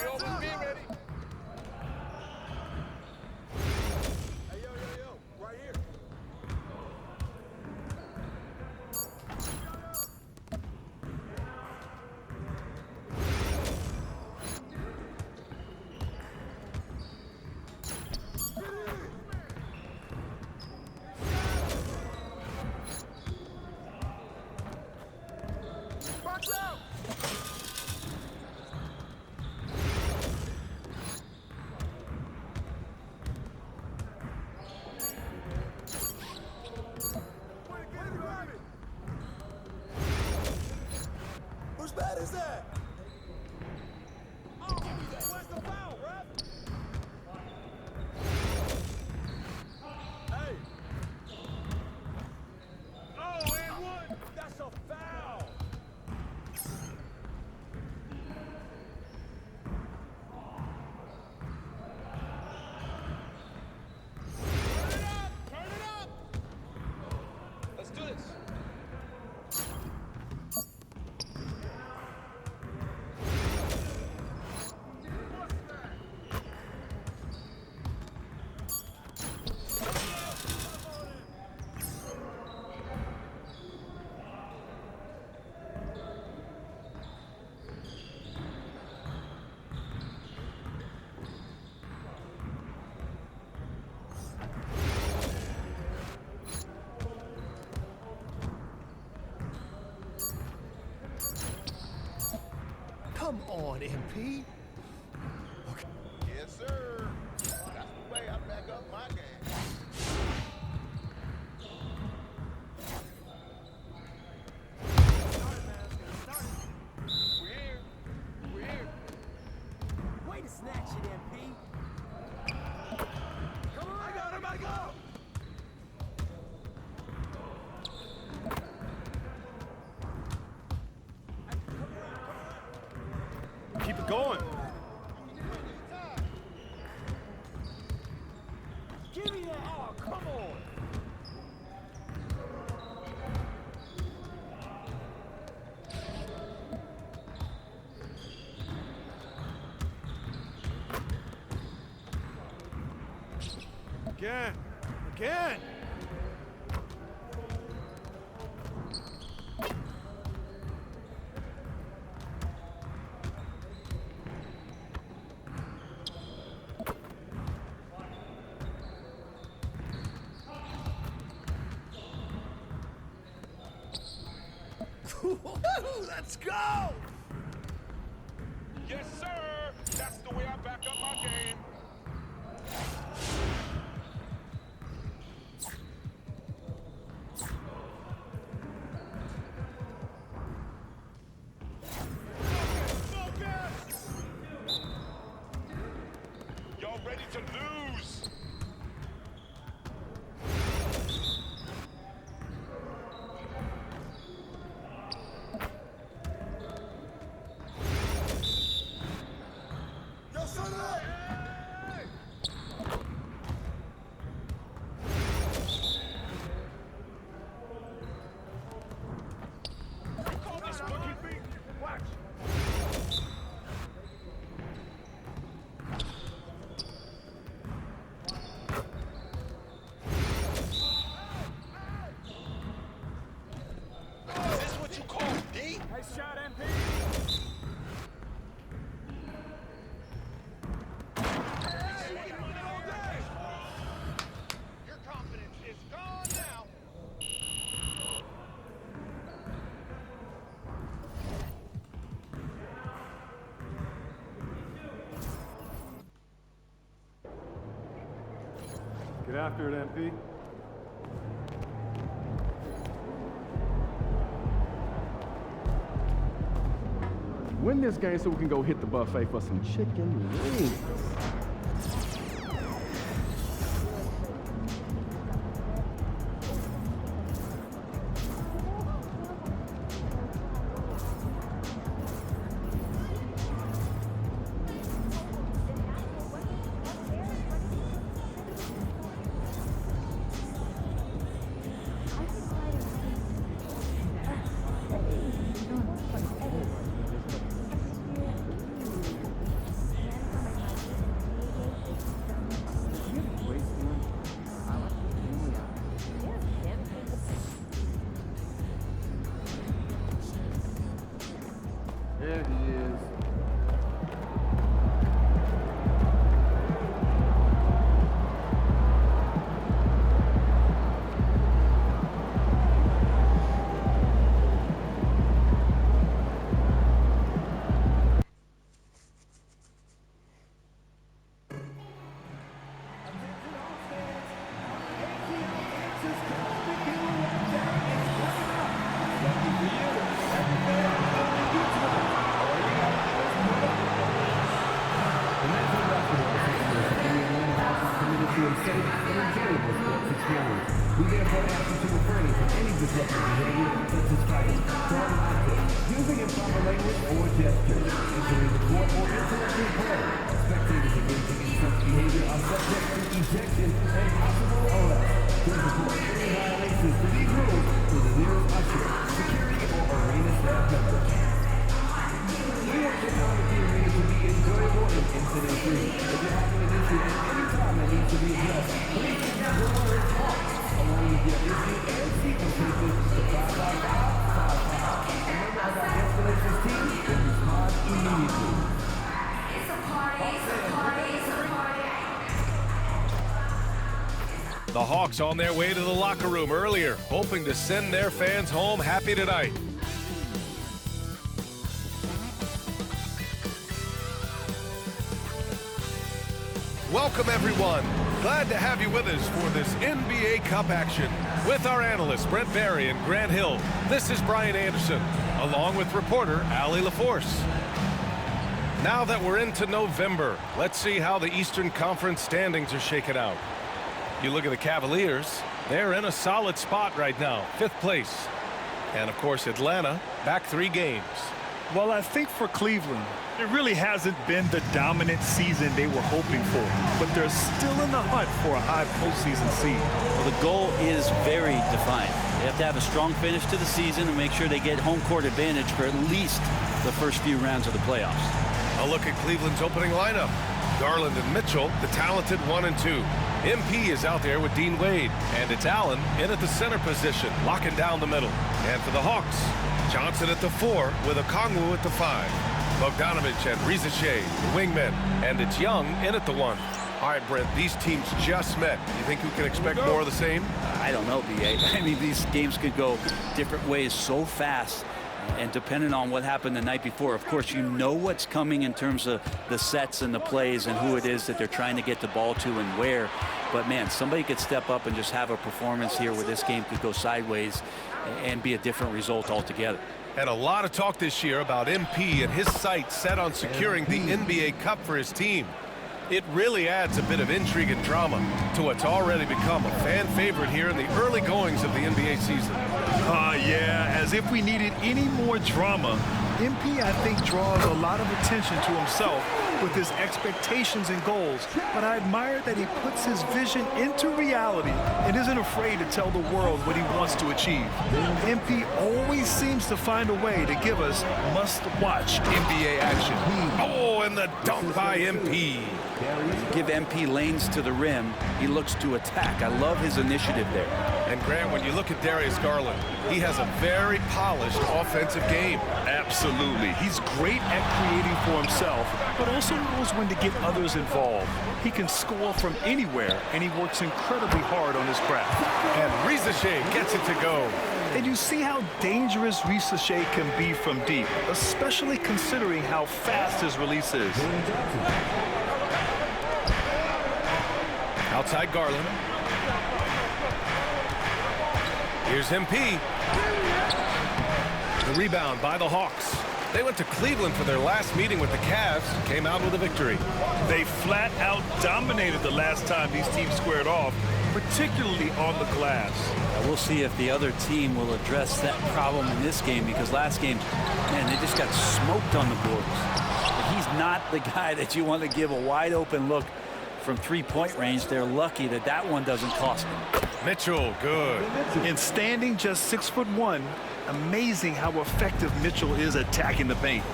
always be ready. Hey, yo, right here. Box out! Whose bat is that? Oh, where's the foul, ref? Hey! Oh, and one! That's a foul! Turn it up! Let's do this. Come on, MP. Okay. Yes, sir. That's the way I back up my game. We're here. We're here. Way to snatch it, MP. Come on! I got him, I got him! Keep it going. Give me that. Oh, come on. Again. Again. Let's go! Yes, sir. That's the way I back up my game. Y'all ready to lose? Yo, son up! Call this monkey beat. Watch. Is this what you call D? Nice shot, MP. Your confidence is gone now. Get after it, MP. Win this game so we can go hit the buffet for some chicken wings. it is. We therefore ask you to refrain from any disruptive behavior such as fighting, throwing objects, using improper language or gestures, entering the court or interrupting play. Spectators engaging in such behavior are subject to ejection and possible arrest. Please report any violations to these rules to the nearest usher, security, or arena staff member. We want your time at the arena to be enjoyable and incident-free. If you're having an issue at any time that needs to be addressed, please take down the word "talk" along with your issue and sequence to 55555. A member of our guest relations team will respond immediately. It's a party, it's a party, it's a party. The Hawks on their way to the locker room earlier, hoping to send their fans home happy tonight. Welcome, everyone. Glad to have you with us for this NBA Cup action. With our analysts, Brent Barry and Grant Hill, this is Brian Anderson, along with reporter Allie LaForce. Now that we're into November, let's see how the Eastern Conference standings are shaken out. You look at the Cavaliers, they're in a solid spot right now, 5th place. And, of course, Atlanta, back 3 games. Well, I think for Cleveland, it really hasn't been the dominant season they were hoping for, but they're still in the hunt for a high postseason seed. Well, the goal is very defined. They have to have a strong finish to the season and make sure they get home court advantage for at least the first few rounds of the playoffs. A look at Cleveland's opening lineup. Garland and Mitchell, the talented 1 and 2. MP is out there with Dean Wade, and it's Allen in at the center position, locking down the middle. And for the Hawks, Johnson at the 4 with Okongwu at the 5. Bogdanovich and Rizachet, the wingmen, and it's Young in at the 1. All right, Brent, these teams just met. You think we can expect more of the same? I don't know, B.A. I mean, these games could go different ways so fast, and depending on what happened the night before, of course, you know what's coming in terms of the sets and the plays and who it is that they're trying to get the ball to and where. But, man, somebody could step up and just have a performance here where this game could go sideways and be a different result altogether. And a lot of talk this year about MP and his sights set on securing the NBA Cup for his team. It really adds a bit of intrigue and drama to what's already become a fan favorite here in the early goings of the NBA season. Yeah, as if we needed any more drama. MP, I think, draws a lot of attention to himself with his expectations and goals, but I admire that he puts his vision into reality and isn't afraid to tell the world what he wants to achieve. MP always seems to find a way to give us must-watch NBA action. Oh, and the dunk by MP. Give MP lanes to the rim. He looks to attack. I love his initiative there. And Grant, when you look at Darius Garland, he has a very polished offensive game. Absolutely. He's great at creating for himself, but also knows when to get others involved. He can score from anywhere, and he works incredibly hard on his craft. And Rizachet gets it to go. And you see how dangerous Rizachet can be from deep, especially considering how fast his release is. Outside Garland. Here's MP. The rebound by the Hawks. They went to Cleveland for their last meeting with the Cavs, came out with a victory. They flat out dominated the last time these teams squared off, particularly on the glass. Now we'll see if the other team will address that problem in this game, because last game, man, they just got smoked on the boards. He's not the guy that you want to give a wide open look from 3-point range. They're lucky that that one doesn't cost them. Mitchell, good. And standing just 6'1", amazing how effective Mitchell is attacking the paint.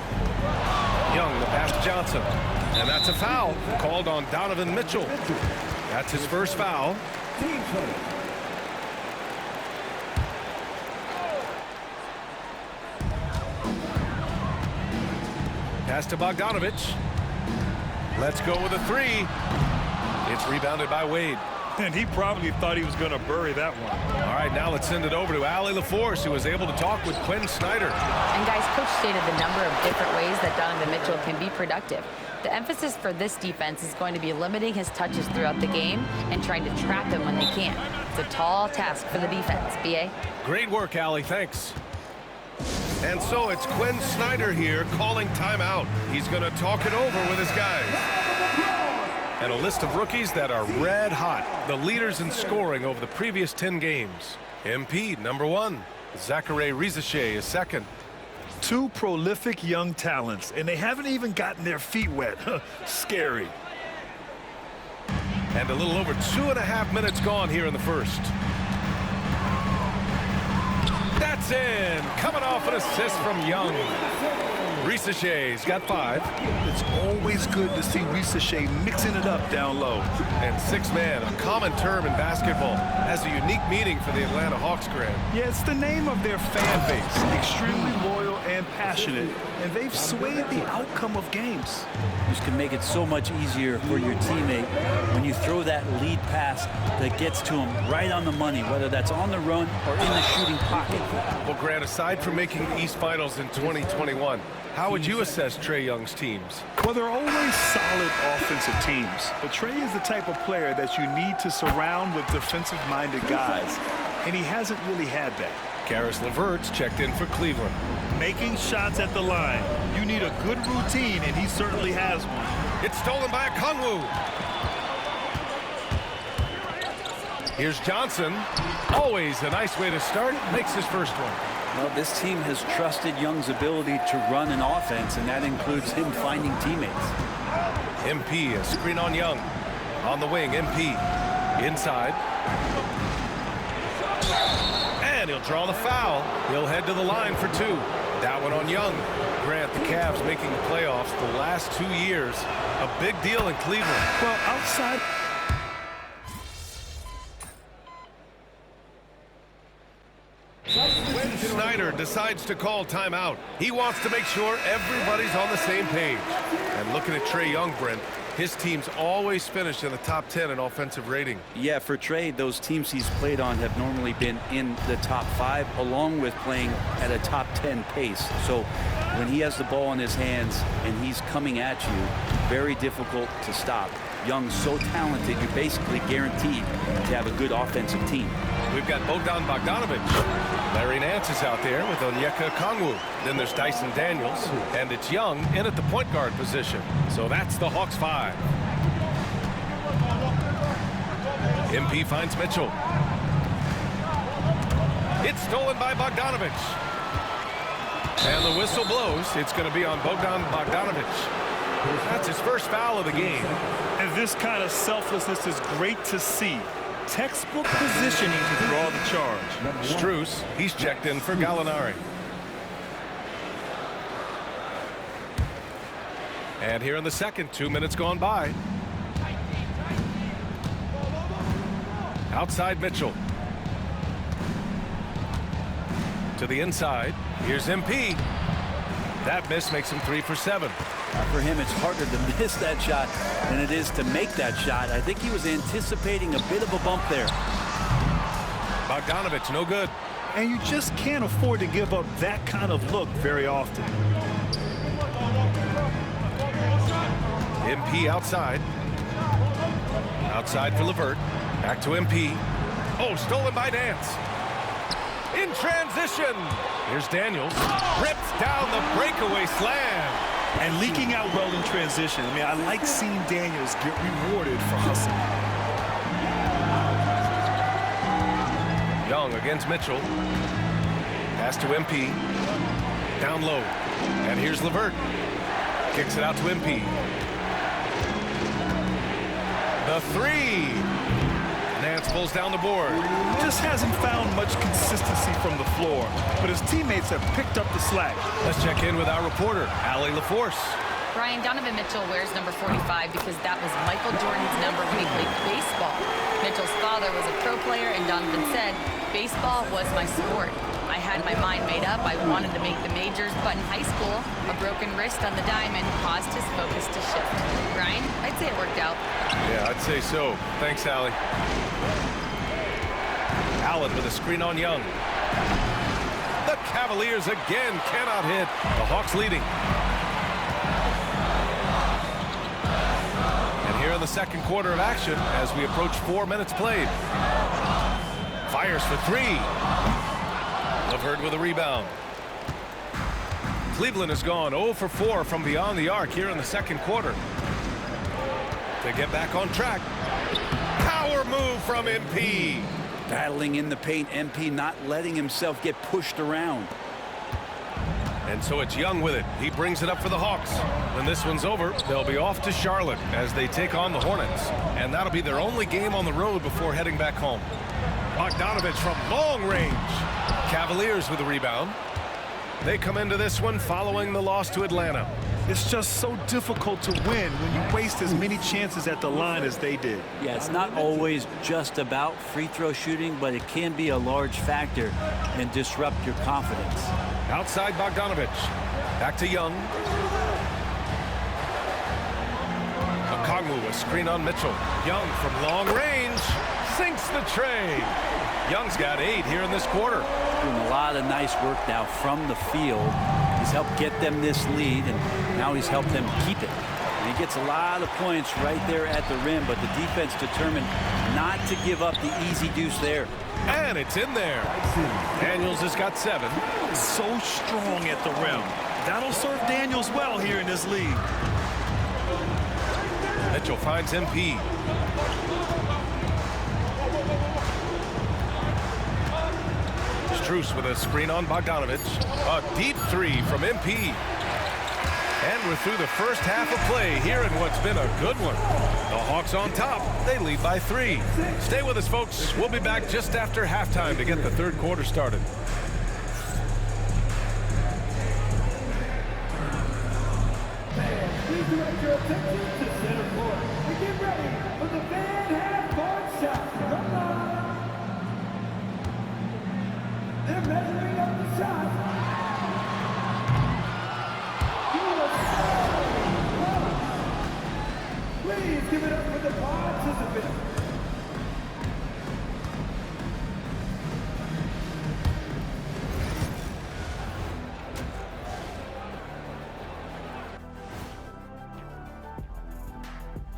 Young, the pass to Johnson. And that's a foul called on Donovan Mitchell. That's his first foul. Pass to Bogdanovich. Let's go with a three. It's rebounded by Wade. And he probably thought he was going to bury that one. All right, now let's send it over to Allie LaForce, who was able to talk with Quinn Snyder. And guys, Coach stated the number of different ways that Donovan Mitchell can be productive. The emphasis for this defense is going to be limiting his touches throughout the game and trying to trap him when they can. It's a tall task for the defense. B.A.? Great work, Allie. Thanks. And so it's Quinn Snyder here calling timeout. He's going to talk it over with his guys. And a list of rookies that are red hot. The leaders in scoring over the previous 10 games. MP, number 1. Zachary Rizachet is second. Two prolific young talents, and they haven't even gotten their feet wet. Scary. And a little over 2.5 minutes gone here in the first. That's in. Coming off an assist from Young. Rizachet's got 5. It's always good to see Rizachet mixing it up down low. And 6 man, a common term in basketball, has a unique meaning for the Atlanta Hawks, Grant. Yeah, it's the name of their fan base. Extremely loyal and passionate, and they've swayed the outcome of games. This can make it so much easier for your teammate when you throw that lead pass that gets to him right on the money, whether that's on the run or in the shooting pocket. Well, Grant, aside from making the East Finals in 2021, how would you assess Trae Young's teams? Well, they're always solid offensive teams, but Trae is the type of player that you need to surround with defensive-minded guys, and he hasn't really had that. Karis LeVert's checked in for Cleveland. Making shots at the line. You need a good routine, and he certainly has one. It's stolen by Okongwu. Here's Johnson. Always a nice way to start. Makes his first one. Well, this team has trusted Young's ability to run an offense, and that includes him finding teammates. MP, a screen on Young. On the wing, MP. Inside. And he'll draw the foul. He'll head to the line for 2. That one on Young. Grant, the Cavs making the playoffs the last 2 years. A big deal in Cleveland. Well, outside... Quinn Snyder decides to call timeout. He wants to make sure everybody's on the same page. And looking at Trae Young, Brent, his teams always finish in the top 10 in offensive rating. Yeah, for Trae, those teams he's played on have normally been in the top 5, along with playing at a top 10 pace. So when he has the ball in his hands and he's coming at you, very difficult to stop. Young's so talented, you're basically guaranteed to have a good offensive team. We've got Bogdan Bogdanovich. Larry Nance is out there with Onyeka Okongwu. Then there's Dyson Daniels, and it's Young in at the point guard position. So that's the Hawks 5. MP finds Mitchell. It's stolen by Bogdanovich. And the whistle blows. It's going to be on Bogdan Bogdanovich. That's his first foul of the game. And this kind of selflessness is great to see. Textbook positioning to draw the charge. Sous, he's checked in for Gallinari. And here in the second, 2 minutes gone by. Outside Mitchell. To the inside. Here's MP. That miss makes him 3 for 7. For him, it's harder to miss that shot than it is to make that shot. I think he was anticipating a bit of a bump there. Bogdanovich, no good. And you just can't afford to give up that kind of look very often. MP outside. Outside for LeVert. Back to MP. Oh, stolen by Nance. In transition. Here's Daniels. Rips down the breakaway slam. And leaking out well in transition. I mean, I like seeing Daniels get rewarded for hustling. Young against Mitchell. Pass to MP. Down low. And here's LeVert. Kicks it out to MP. The 3. Nance pulls down the board. Just hasn't found much consistency from the floor, but his teammates have picked up the slack. Let's check in with our reporter, Allie LaForce. Brian, Donovan Mitchell wears number 45 because that was Michael Jordan's number when he played baseball. Mitchell's father was a pro player, and Donovan said, "Baseball was my sport." I had my mind made up. I wanted to make the majors, but in high school, a broken wrist on the diamond caused his focus to shift. Brian, I'd say it worked out. Yeah, I'd say so. Thanks, Allie. Allen with a screen on Young. The Cavaliers again cannot hit. The Hawks leading. And here in the second quarter of action as we approach 4 minutes played. Fires for three. Levert with a rebound. Cleveland has gone 0 for 4 from beyond the arc here in the second quarter. To get back on track. Power move from MP. Battling in the paint, MP not letting himself get pushed around. And so it's Young with it. He brings it up for the Hawks. When this one's over, they'll be off to Charlotte as they take on the Hornets. And that'll be their only game on the road before heading back home. Bogdanovich from long range. Cavaliers with the rebound. They come into this one following the loss to Atlanta. It's just so difficult to win when you waste as many chances at the line as they did. Yeah, it's not always just about free throw shooting, but it can be a large factor and disrupt your confidence. Outside Bogdanovich. Back to Young. Okongwu, a screen on Mitchell. Young from long range. Sinks the tray. Young's got 8 here in this quarter. Doing a lot of nice work now from the field. He's helped get them this lead, and now he's helped them keep it. And he gets a lot of points right there at the rim, but the defense determined not to give up the easy deuce there. And it's in there. Daniels has got 7. So strong at the rim. That'll serve Daniels well here in this league. Mitchell finds MP. Sous with a screen on Bogdanovich. A deep 3 from MP. And we're through the first half of play here in what's been a good one. The Hawks on top. They lead by 3. Stay with us, folks. We'll be back just after halftime to get the third quarter started. Please direct your attention to center court and get ready for the fan half-court shot. Come on. They're measuring up the shot. Please give it up for the participants.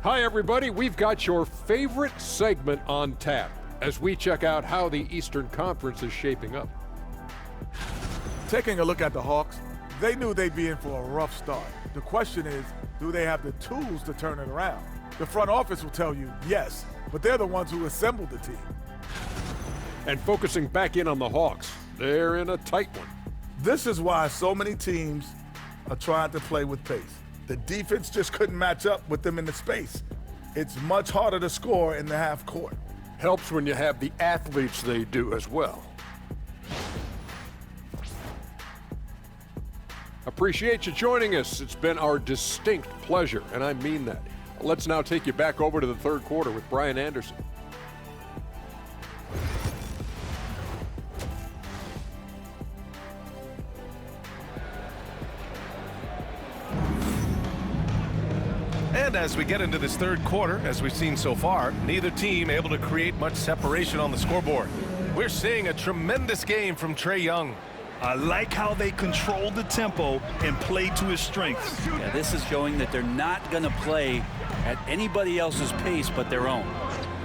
Hi, everybody. We've got your favorite segment on tap as we check out how the Eastern Conference is shaping up. Taking a look at the Hawks, they knew they'd be in for a rough start. The question is, do they have the tools to turn it around? The front office will tell you yes, but they're the ones who assembled the team. And focusing back in on the Hawks, they're in a tight one. This is why so many teams are trying to play with pace. The defense just couldn't match up with them in the space. It's much harder to score in the half court. Helps when you have the athletes they do as well. Appreciate you joining us. It's been our distinct pleasure, and I mean that. Let's now take you back over to the third quarter with Brian Anderson. And as we get into this third quarter, as we've seen so far, neither team able to create much separation on the scoreboard. We're seeing a tremendous game from Trae Young. I like how they control the tempo and play to his strengths. Yeah, this is showing that they're not going to play at anybody else's pace but their own.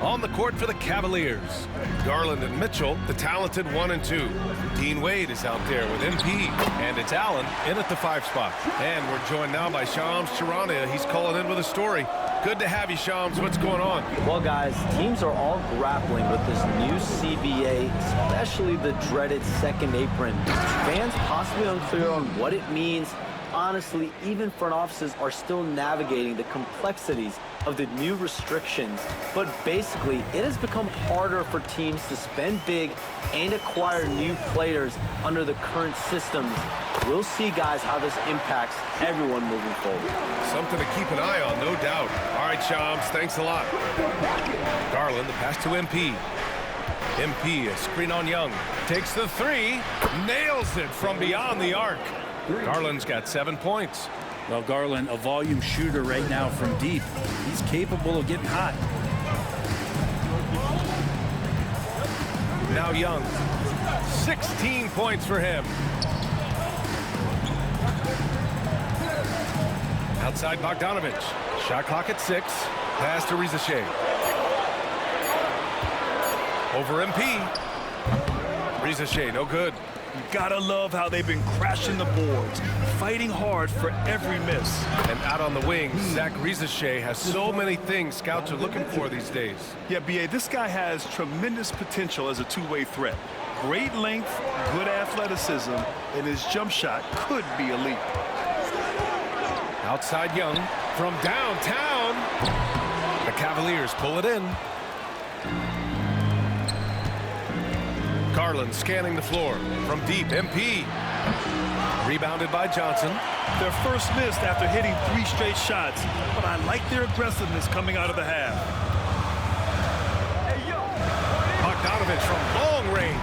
On the court for the Cavaliers, Garland and Mitchell, the talented 1 and 2. Dean Wade is out there with MP, and it's Allen in at the 5 spot. And we're joined now by Shams Charania. He's calling in with a story. Good to have you, Shams. What's going on? Well, guys, teams are all grappling with this new CBA, especially the dreaded second apron. Fans possibly unclear on what it means. Honestly, even front offices are still navigating the complexities of the new restrictions. But basically, it has become harder for teams to spend big and acquire new players under the current systems. We'll see, guys, how this impacts everyone moving forward. Something to keep an eye on, no doubt. All right, Shams, thanks a lot. Garland, the pass to MP. MP, a screen on Young. Takes the three, nails it from beyond the arc. Garland's got 7 points. Well, Garland, a volume shooter right now from deep. He's capable of getting hot. Now Young, 16 points for him. Outside Bogdanovich. Shot clock at 6. Pass to Rizashay. Over MP. Rizashay, no good. You gotta love how they've been crashing the boards, fighting hard for every miss. And out on the wing, Zach Rizashay has so many things scouts are looking for these days. Yeah, B.A., this guy has tremendous potential as a two-way threat. Great length, good athleticism, and his jump shot could be elite. Outside Young from downtown. The Cavaliers pull it in. Garland scanning the floor from deep. MP. Rebounded by Johnson. Their first miss after hitting 3 straight shots, but I like their aggressiveness coming out of the half. Bogdanovich from long range.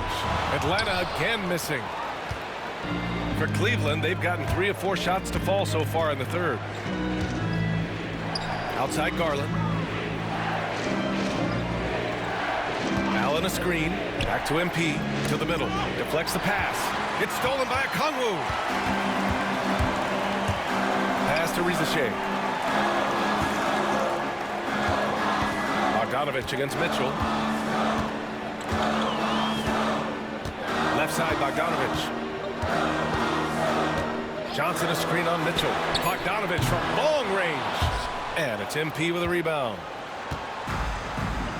Atlanta again missing. For Cleveland, they've gotten 3 of 4 shots to fall so far in the third. Outside Garland. Allen a screen. Back to MP. To the middle. Deflects the pass. It's stolen by Okongwu. Pass to Rizashay. Bogdanovich against Mitchell. Left side Bogdanovich. Johnson a screen on Mitchell. Bogdanovich from long range. And it's MP with a rebound.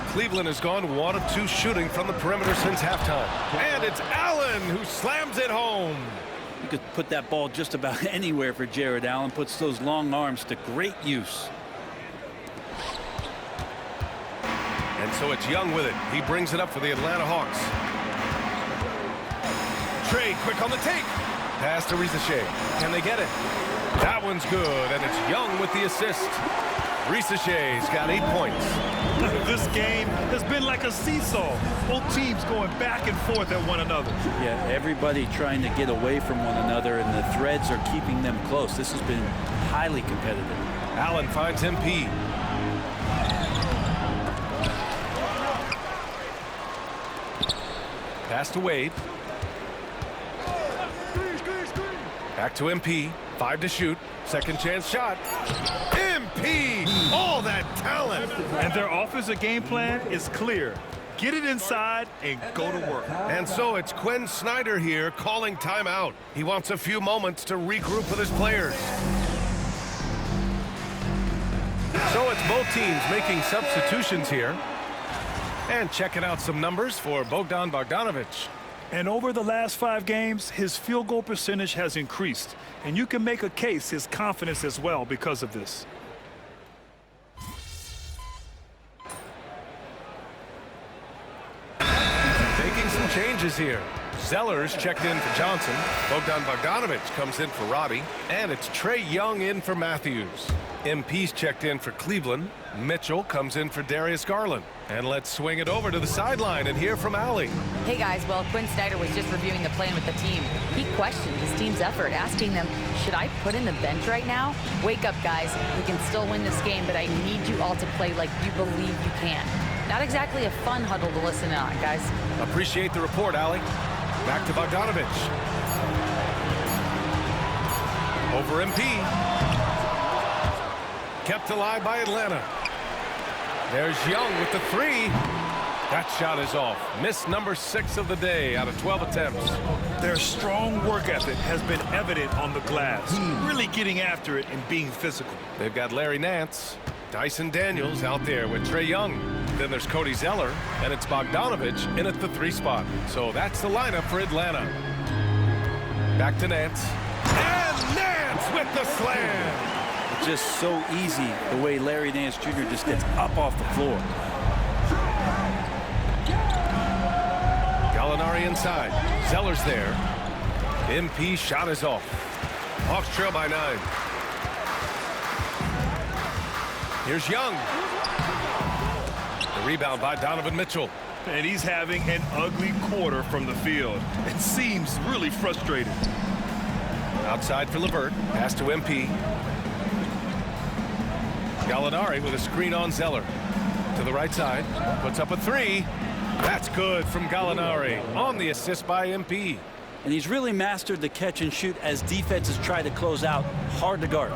Cleveland has gone 1 of 2 shooting from the perimeter since halftime. And it's Allen who slams it home. You could put that ball just about anywhere for Jared Allen. Puts those long arms to great use. And so it's Young with it. He brings it up for the Atlanta Hawks. Trey quick on the take. Pass to Rizashay. Can they get it? That one's good, and it's Young with the assist. Rizashay's got 8 points. This game has been like a seesaw. Both teams going back and forth at one another. Yeah, everybody trying to get away from one another, and the threads are keeping them close. This has been highly competitive. Allen finds MP. Pass to Wade. Back to MP. 5 to shoot. Second chance shot. MP! All that talent! And their offensive game plan is clear. Get it inside and go to work. And so it's Quinn Snyder here calling timeout. He wants a few moments to regroup with his players. So it's both teams making substitutions here. And checking out some numbers for Bogdan Bogdanovich. And over the last 5 games, his field goal percentage has increased. And you can make a case his confidence as well because of this. Making some changes here. Zellers checked in for Johnson. Bogdan Bogdanovich comes in for Robbie. And it's Trey Young in for Matthews. MP's checked in for Cleveland. Mitchell comes in for Darius Garland. And let's swing it over to the sideline and hear from Allie. Hey guys, well, Quinn Snyder was just reviewing the plan with the team. He questioned his team's effort, asking them, should I put in the bench right now? Wake up, guys. We can still win this game, but I need you all to play like you believe you can. Not exactly a fun huddle to listen on, guys. Appreciate the report, Allie. Back to Bogdanovich. Over MP. Kept alive by Atlanta. There's Young with the 3. That shot is off. Miss number 6 of the day out of 12 attempts. Their strong work ethic has been evident on the glass. Really getting after it and being physical. They've got Larry Nance, Dyson Daniels out there with Trey Young. Then there's Cody Zeller, and it's Bogdanovich in at the 3 spot. So that's the lineup for Atlanta. Back to Nance. And Nance with the slam. It's just so easy the way Larry Nance Jr. just gets up off the floor. Gallinari inside. Zeller's there. MP shot is off. Hawks trail by 9. Here's Young. The rebound by Donovan Mitchell. And he's having an ugly quarter from the field. It seems really frustrated. Outside for Levert. Pass to MP. Gallinari with a screen on Zeller. To the right side. Puts up a three. That's good from Gallinari on the assist by MP. And he's really mastered the catch and shoot as defenses try to close out. Hard to guard.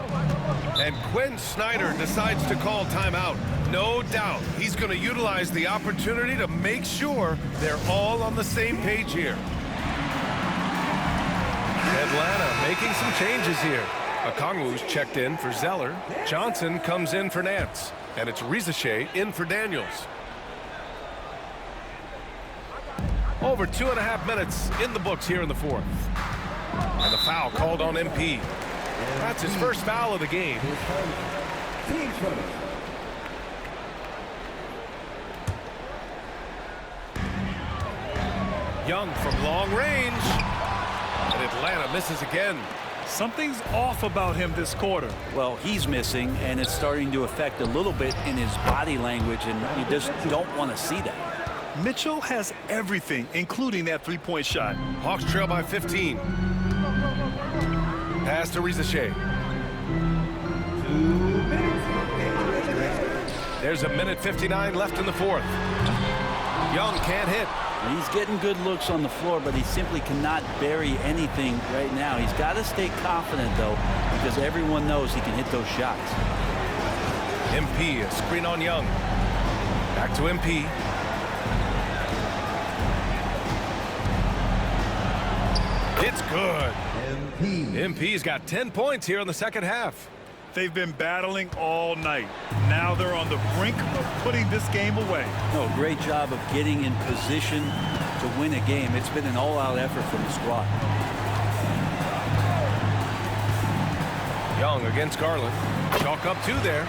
And Quinn Snyder decides to call timeout. No doubt he's going to utilize the opportunity to make sure they're all on the same page here. Atlanta making some changes here. Okongwu's checked in for Zeller. Johnson comes in for Nance. And it's Rizichet in for Daniels. Over 2.5 minutes in the books here in the fourth. And the foul called on MP. That's his first foul of the game. Young from long range. And Atlanta misses again. Something's off about him this quarter. Well, he's missing, and it's starting to affect a little bit in his body language, and you just don't want to see that. Mitchell has everything, including that three-point shot. Hawks trail by 15. Pass to Rizichet. There's a minute 59 left in the fourth. Young can't hit. He's getting good looks on the floor, but he simply cannot bury anything right now. He's got to stay confident, though, because everyone knows he can hit those shots. MP, a screen on Young. Back to MP. It's good. MP's got 10 points here in the second half. They've been battling all night. Now they're on the brink of putting this game away. Oh, great job of getting in position to win a game. It's been an all-out effort from the squad. Young against Garland. Chalk up two there.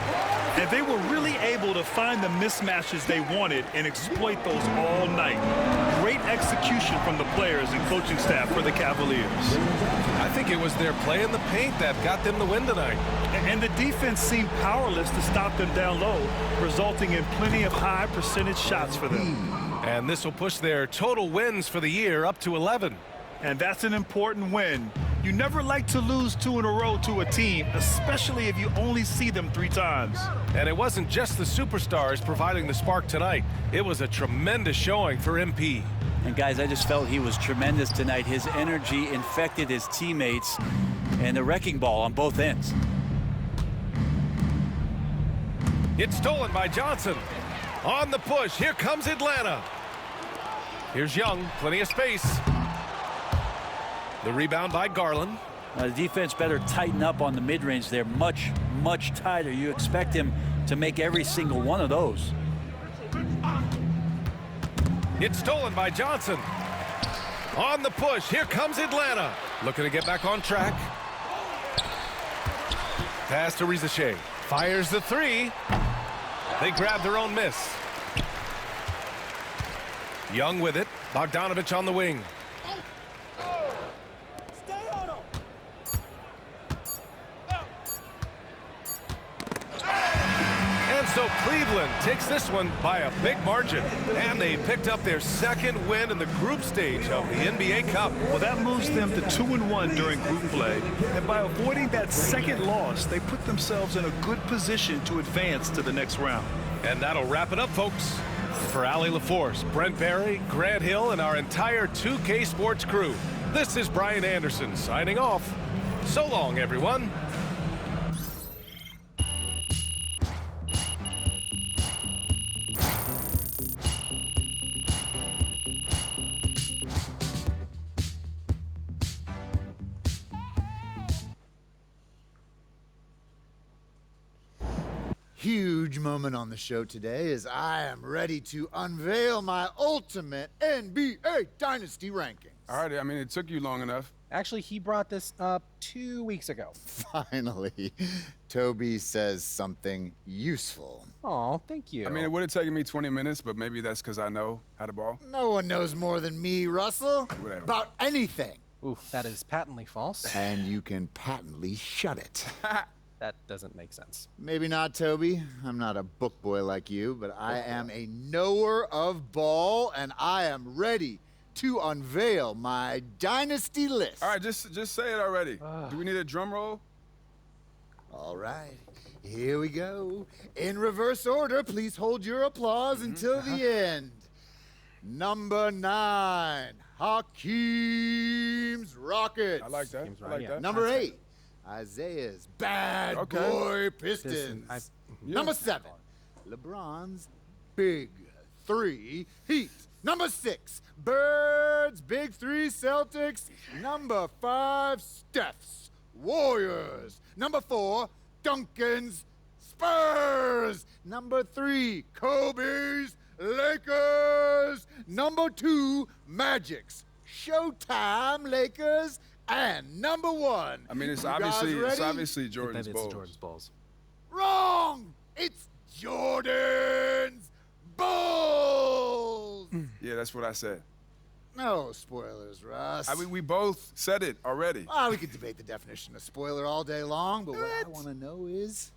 And they were really able to find the mismatches they wanted and exploit those all night. Great execution from the players and coaching staff for the Cavaliers. I think it was their play in the paint that got them the win tonight. And the defense seemed powerless to stop them down low, resulting in plenty of high percentage shots for them. And this will push their total wins for the year up to 11. And that's an important win. You never like to lose 2 in a row to a team, especially if you only see them 3 times. And it wasn't just the superstars providing the spark tonight. It was a tremendous showing for MP. And guys, I just felt he was tremendous tonight. His energy infected his teammates, and the wrecking ball on both ends. It's stolen by Johnson. On the push, here comes Atlanta. Here's Young, plenty of space. The rebound by Garland. The defense better tighten up on the mid-range. They're much, much tighter. You expect him to make every single one of those. It's stolen by Johnson. On the push, here comes Atlanta. Looking to get back on track. Pass to Rizichet. Fires the three. They grab their own miss. Young with it. Bogdanovich on the wing. So Cleveland takes this one by a big margin, and they picked up their second win in the group stage of the NBA Cup. Well, that moves them to 2-1 during group play, and by avoiding that second loss, they put themselves in a good position to advance to the next round. And that'll wrap it up, folks. For Allie LaForce, Brent Barry, Grant Hill, and our entire 2K Sports crew, this is Brian Anderson signing off. So long, everyone. Huge moment on the show today as I am ready to unveil my ultimate NBA Dynasty rankings. All right, I mean, it took you long enough. Actually, he brought this up 2 weeks ago. Finally, Toby says something useful. Oh, thank you. I mean, it would have taken me 20 minutes, but maybe that's because I know how to ball. No one knows more than me, Russell, Whatever. about anything. Oof, that is patently false. And you can patently shut it. That doesn't make sense. Maybe not, Toby. I'm not a book boy like you, but I am a knower of ball, and I am ready to unveil my dynasty list. All right, just say it already. Do we need a drum roll? All right, here we go. In reverse order, please hold your applause until the end. Number 9, Hakeem's Rockets. I like that. I like that. Number 8, Isaiah's Bad Boy Pistons. Number 7, LeBron's Big 3 Heat. Number 6, Birds Big 3 Celtics. Number 5, Steph's Warriors. Number 4, Duncan's Spurs. Number 3, Kobe's Lakers. Number 2, Magic's Showtime Lakers. And number 1. I mean, it's you obviously Jordan's Bulls. Wrong! It's Jordan's Bulls! Yeah, that's what I said. No spoilers, Russ. I mean, we both said it already. We could debate the definition of spoiler all day long, but what I want to know is,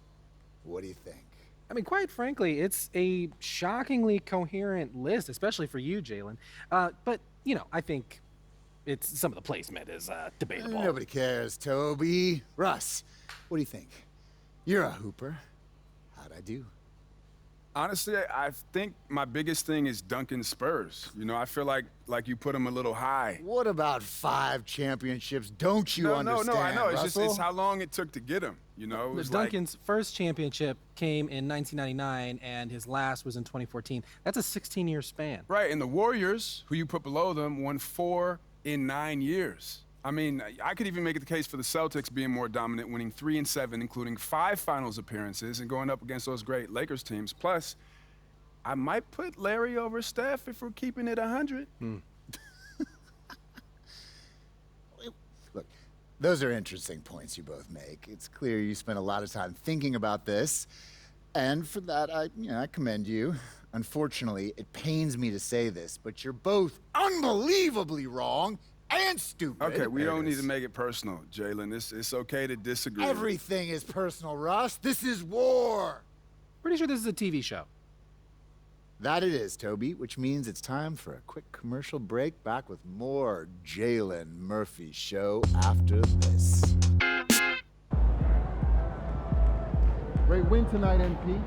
what do you think? I mean, quite frankly, it's a shockingly coherent list, especially for you, Jalen. But, you know, I think some of the placement is debatable. Nobody cares, Toby. Russ, what do you think? You're a hooper. How'd I do? Honestly, I think my biggest thing is Duncan's Spurs. You know, I feel like you put them a little high. What about 5 championships? Don't you understand, No, I know. Russell? It's how long it took to get them. You know, Duncan's first championship came in 1999, and his last was in 2014. That's a 16-year span. Right, and the Warriors, who you put below them, won 4 in 9 years. I mean, I could even make the case for the Celtics being more dominant, winning 3 and 7, including 5 finals appearances and going up against those great Lakers teams. Plus, I might put Larry over Steph if we're keeping it 100. Look, those are interesting points you both make. It's clear you spent a lot of time thinking about this, and for that, I commend you. Unfortunately, it pains me to say this, but you're both unbelievably wrong and stupid. Okay, we don't need to make it personal, Jalen. It's okay to disagree. Everything is personal, Russ. This is war. Pretty sure this is a TV show. That it is, Toby, which means it's time for a quick commercial break. Back with more Jalen Murphy Show after this. Great win tonight, MP.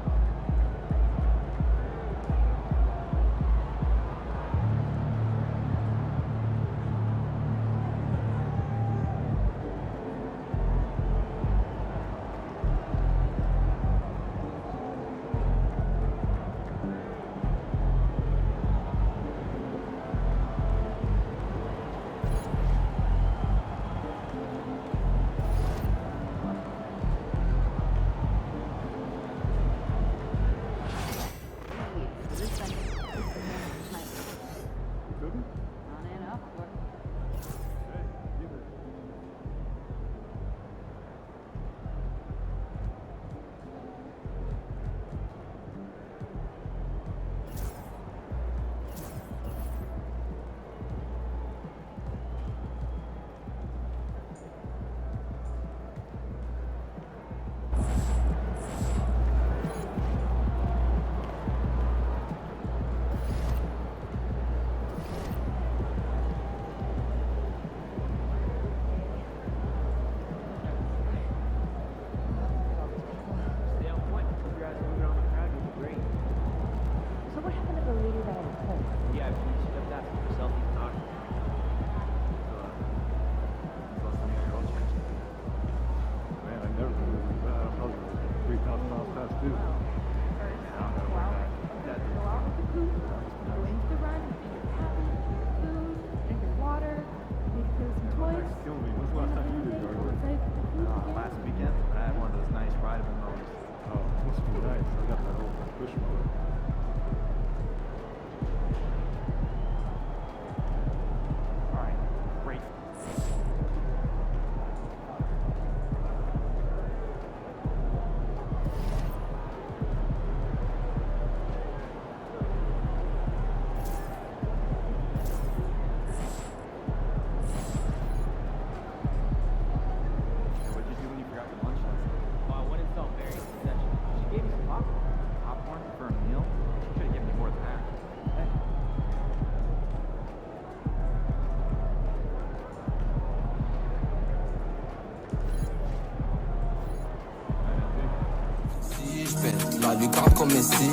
pas du corps comme Messi.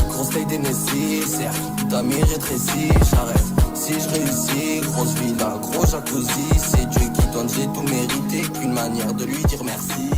Grosse taille des nécessaires, ta mire rétrécie, j'arrête. Si je réussis, grosse villa, gros jacuzzi. C'est Dieu qui donne, j'ai tout mérité. Qu'une manière de lui dire merci.